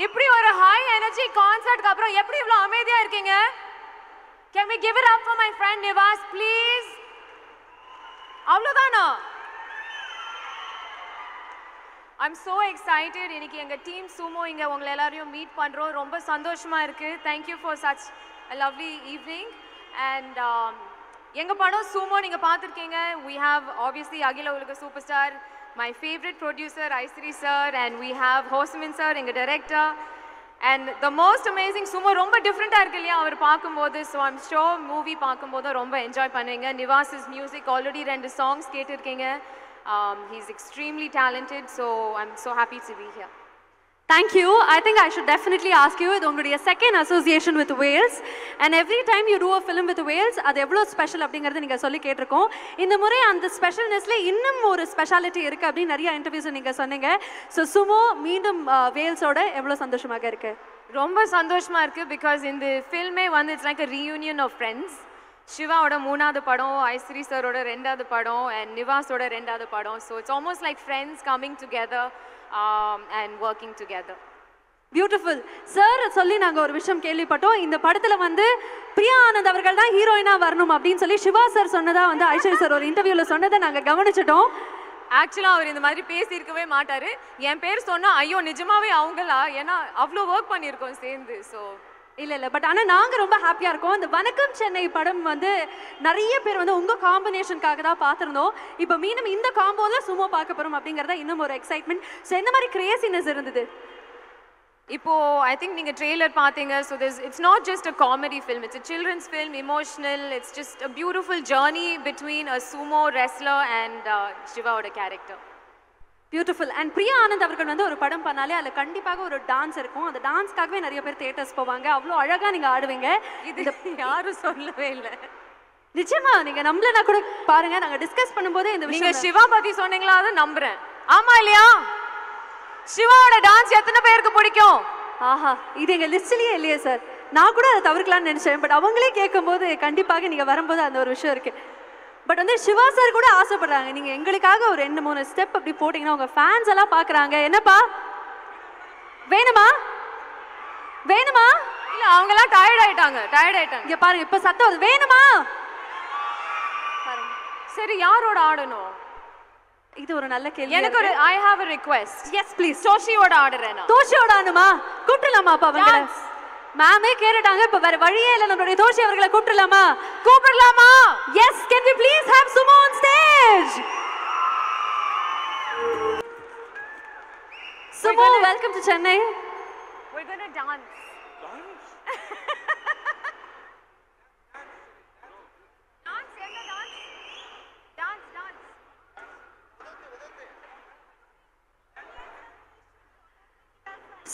இப்படி ஒரு high energy கான்சர்ட்க்கு அப்புறம் எப்படி இவ்வளவு அமைதியா இருக்கீங்க? Can we give it up for my friend Nivas please? அவ்வளவுதானா? I'm so excited. இன்னைக்கு எங்க டீம் சுமோ இங்க உங்களை எல்லாரையும் மீட் பண்றோம். ரொம்ப சந்தோஷமா இருக்கு. Thank you for such a lovely evening. And எங்க படம் சுமோ நீங்க பார்த்திருக்கீங்க. We have obviously அகில உலக superstar, my favorite producer Aisri sir, and we have Hosemin sir, எங்க director. And the most amazing sumo ரொம்ப டிஃபரெண்டா இருக்கு இல்லையா அவர் பார்க்கும்போது. So I'm sure மூவி பார்க்கும்போது ரொம்ப என்ஜாய் பண்ணுவீங்க. நிவாஸ்'s music already 2 songs கேட்டிருக்கீங்க. He's extremely talented, so I'm so happy to be here. Thank you. I think I should definitely ask you, இது உங்களுடைய second association with Wales, and every time you do a film with Wales, அது எவ்வளோ special அப்படிங்கறது நீங்க சொல்லி கேட்டிருக்கோம். இந்த முறை அந்த ஸ்பெஷல்னஸ்ல இன்னும் ஒரு ஸ்பெஷாலிட்டி இருக்கு அப்படின்னு நிறைய இன்டர்வியூஸ் நீங்க சொன்னீங்க. ஸோ சுமோ மீண்டும் வேல்ஸோட எவ்வளோ சந்தோஷமாக இருக்கு? ரொம்ப சந்தோஷமா இருக்கு. பிகாஸ் இந்த ஃபில்மே வந்து it's like a reunion of friends. சிவாவோட 3வது படம், ஐஸ்ரீ சரோட 2வது படம், and நிவாஸோட 2வது படம். So it's almost like friends coming together and working together. Beautiful sir. சொல்லி நாங்கள் ஒரு விஷயம் கேள்விப்பட்டோம். இந்த படத்தில் வந்து பிரியா ஆனந்த் அவர்கள் தான் ஹீரோயினாக வரணும் அப்படின்னு சொல்லி சிவா சார் சொன்னதா வந்து ஐஸ்வர்யா சார் ஒரு இன்டர்வியூவில் சொன்னதை நாங்கள் கவனிச்சிட்டோம். ஆக்சுவலாக அவர் இந்த மாதிரி பேசியிருக்கவே மாட்டார். என் பேர் சொன்னால் ஐயோ நிஜமாவே அவங்களா, ஏன்னா அவ்வளோ ஒர்க் பண்ணியிருக்கோம் சேர்ந்து. ஸோ இல்லை பட் ஆனால் நாங்கள் ரொம்ப ஹாப்பியாக இருக்கோம். இந்த வணக்கம் சென்னை படம் வந்து நிறைய பேர் வந்து உங்கள் காம்பினேஷனுக்காக தான் பார்த்துருந்தோம். இப்போ மீண்டும் இந்த காம்போவில் சும்மா பார்க்க போகிறோம் அப்படிங்கிறத இன்னும் ஒரு எக்ஸைட்மெண்ட். ஸோ எந்த மாதிரி கிரேசினஸ் இருந்தது? இப்போ ஐ திங்க் நீங்கள் ட்ரெய்லர் பார்த்தீங்க. So it's not just a comedy film, it's a children's film, emotional. It's just a beautiful journey between a sumo wrestler and சிவாவோட character. Beautiful. And Priya Anand அவர்கள் வந்து ஒரு படம் பண்ணாலே அதில் கண்டிப்பாக ஒரு டான்ஸ் இருக்கும். அந்த டான்ஸ்க்காகவே நிறைய பேர் தியேட்டர்ஸ் போவாங்க. அவ்வளோ அழகாக நீங்கள் ஆடுவீங்க. இது யாரும் சொல்லவே இல்லை. நிச்சயமா நீங்க நம்பலனா கூட பாருங்க, நாங்க டிஸ்கஸ் பண்ணும்போதே இந்த விஷயம். நீங்க சிவா பத்தி சொன்னீங்களா? அதை நம்புறேன். ஆமா இல்லையா? சிவாவோட டான்ஸ் எத்தனை பேருக்கு பிடிக்கும்? ஆஹா, இது எங்க லிஸ்ட்லயே இல்லையே சார். நான் கூட அதை தவிர்க்கலாம்னு நினைச்சேன். பட் அவங்களே கேட்கும்போது கண்டிப்பாக நீங்க வரும்போது அந்த ஒரு விஷயம் இருக்கு. பட் வந்து சிவா சார் கூட ஆசைப்படுறாங்க நீங்க எங்களுக்காக ஒரு 2-3 ஸ்டெப் அப்படி போட்டீங்கன்னா உங்க ஃபேன்ஸ் எல்லாம் பாக்குறாங்க. என்னப்பா வேணுமா வேணுமா? இல்ல அவங்க எல்லாம் டயர்ட் ஆயிட்டாங்க. இங்க பாருங்க இப்ப சத்தம் வருது. வேணுமா? பாருங்க. சரி யாரோட ஆடணும்? இது ஒரு நல்ல கேள்வி. எனக்கு ஒரு I have a request. Yes please. தோஷியோட ஆடுறேனா? தோஷியோட ஆடுமா? கூப்பிடலாமா அப்ப அவங்கள? மேமே கேட்டாங்க. இப்ப வேற வழியே இல்ல. நம்மளுடைய தோஷி அவர்களை கூப்பிடலாமா? Yes, can we please have Sumo on stage? Sumo, welcome to Chennai. We're going to dance.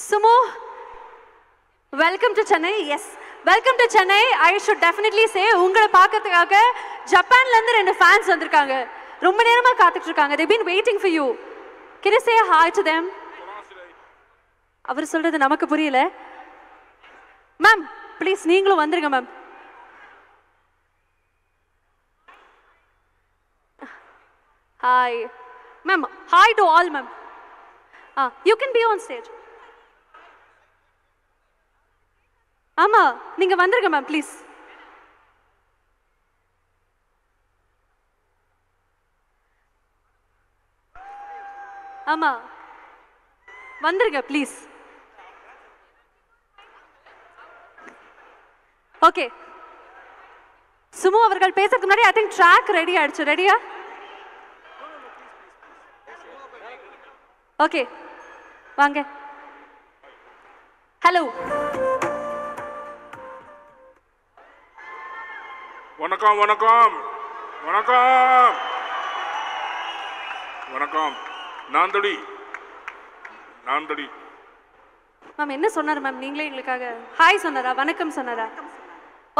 Sumo, welcome to Chennai. Yes, welcome to Chennai. I should definitely say உங்களை பார்க்கிறதுக்காக ஜப்பான்ல இருந்து 2 fans வந்திருக்காங்க. ரொம்ப நேரமா காத்துட்டு இருக்காங்க. They've been waiting for you. Can you say hi to them? அவர் சொல்றது நமக்கு புரியல. மேம் ப்ளீஸ் நீங்களும் வந்துருங்க ma'am. Hi ma'am. Hi to all ma'am. You can be on stage. ஆமா நீங்க வந்துருங்க மேம் ப்ளீஸ். ஆமா வந்துருங்க ப்ளீஸ். ஓகே சுமோ அவர்கள் பேசுறதுக்கு முன்னாடி ஐ திங்க் ட்ராக் ரெடி ஆயிடுச்சு. ரெடியா? ஓகே வாங்க. ஹலோ வணக்கம் வணக்கம் வணக்கம் வணக்கம். நாந்தடி மேம் என்ன சொன்னார் மேம்? நீங்களே எங்களுக்காக ஹாய் சொன்னாரா? வணக்கம் சொன்னாரா?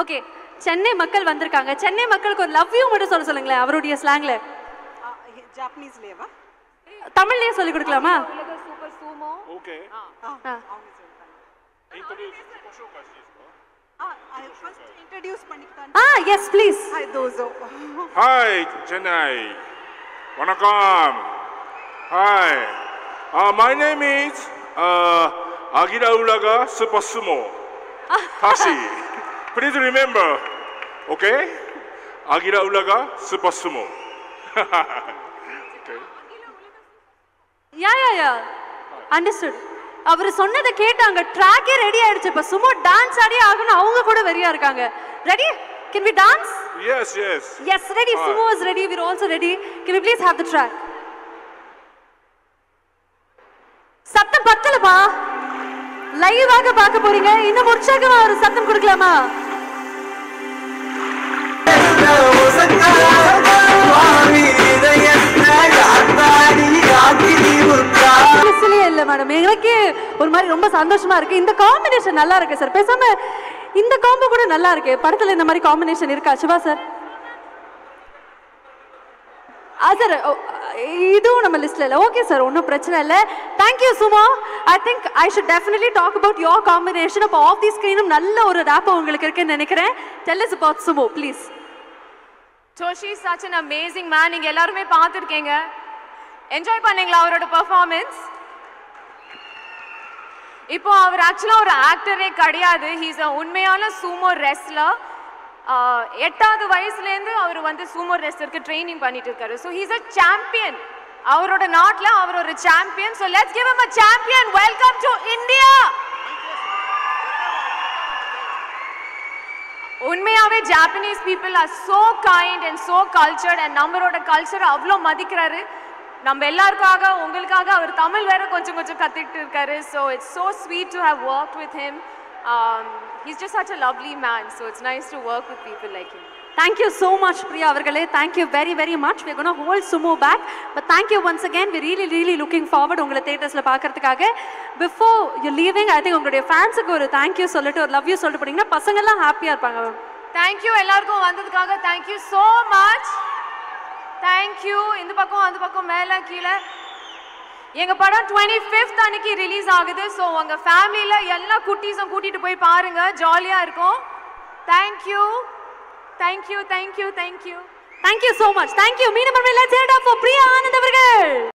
ஓகே சென்னை மக்கள் வந்திருக்காங்க. சென்னை மக்களுக்கு ஒரு லவ் யூ மட்டும் சொல்லுங்களேன் அவருடைய ஸ்லாங்ல. ஜாப்பனீஸ்லயேவா தமிழ்லயே சொல்லி கொடுக்கலாமா? Super Sumo. ஓகே introduce பண்ணிட்டான். yes please. Hi Dozo. Hi Chennai. Vanakkam. Hi. My name is Agira Ulaga Super Sumo. Tashi. Please remember. Okay? Agira Ulaga Super Sumo. Okay. Yeah understood. அவர் சொன்னதை கேட்டாங்க, ட்ராக்கே ready ஆயிடுச்சு. இப்போ சும்மா dance ஆடி ஆகணும், அவங்க கூட வெறியா இருக்காங்க. Ready? Can we dance? Yes. Yes, ready. Sumo is ready. We're also ready. Can we please have the track? சத்தம் பத்தலப்பா. லைவாக பார்க்க போறீங்க. இன்னும் உற்சாகமா ஒரு சத்தம் கொடுக்கலாமா? இல்ல மேடம், எனக்கு ஒரு மாதிரி ரொம்ப சந்தோஷமா இருக்கு. இந்த காம்பினேஷன் நல்லா இருக்கு சார். பேசாம இந்த காம்போ கூட நல்லா இருக்கு. படத்துல இந்த மாதிரி காம்பினேஷன் இருக்கா சிவா சார்? சார் இதுவும் நம்ம லிஸ்ட்ல இல்ல. ஓகே சார், ஒன்றும் பிரச்சனை இல்லை. Thank you Sumo. I think I should definitely talk about your combination. அப்போ ஆஃப் தி ஸ்க்ரீனும் நல்ல ஒரு ரேப்போ உங்களுக்கு இருக்குன்னு நினைக்கிறேன். Tell us about Sumo please. Toshi is such an amazing man. நீங்க எல்லாருமே பார்த்துருக்கீங்க. என்ஜாய் பண்ணீங்களா அவரோட பெர்ஃபார்மன்ஸ்? இப்போ அவர் ஆக்சுவலா ஒரு ஆக்டரே கிடையாது. ஹீஸ் அ உண்மையான சூமோ ரெஸ்லர். 8வது வயசுலேருந்து அவர் வந்து சூமோ ரெஸ்லருக்கு ட்ரைனிங் பண்ணிட்டு இருக்காரு. So he's a champion. அவரோட நாட்டில் அவர் ஒரு சாம்பியன். So let's give him a champion. Welcome to India. உண்மையாவே Japanese people are so kind and so cultured. And நம்மளோட கல்ச்சரை அவ்வளோ மதிக்கிறாரு. நம்ம எல்லாருக்காக உங்களுக்காக அவர் தமிழ் வேற கொஞ்சம் கற்றுக்கிட்டு இருக்காரு. So it's so sweet to have work with him. He's just such a lovely man, so it's nice to work with people like him. Thank you so much, Priya avargale. Thank you very, very much. We're going to hold Sumo back. But thank you once again. We're really, really looking forward ungala theaters la paakradhukkaga. Before you're leaving, I think ungalde fans ku oru thank you solittu or love you solittu padinga pasanga ella happy ah irupanga. Thank you ellarkum vandadukkaga. Thank you so much. Thank you. Indha pakkam andha pakkam mela keela. எங்க படம் 25th அன்னைக்கு release ஆகுது. So உங்க ஃபேமிலியில எல்லா குட்டீஸும் கூட்டிட்டு போய் பாருங்க, ஜாலியா இருக்கும். Thank you so much. Thank you. மீண்டும் let's hear it up for Priya Anand அவர்கள்.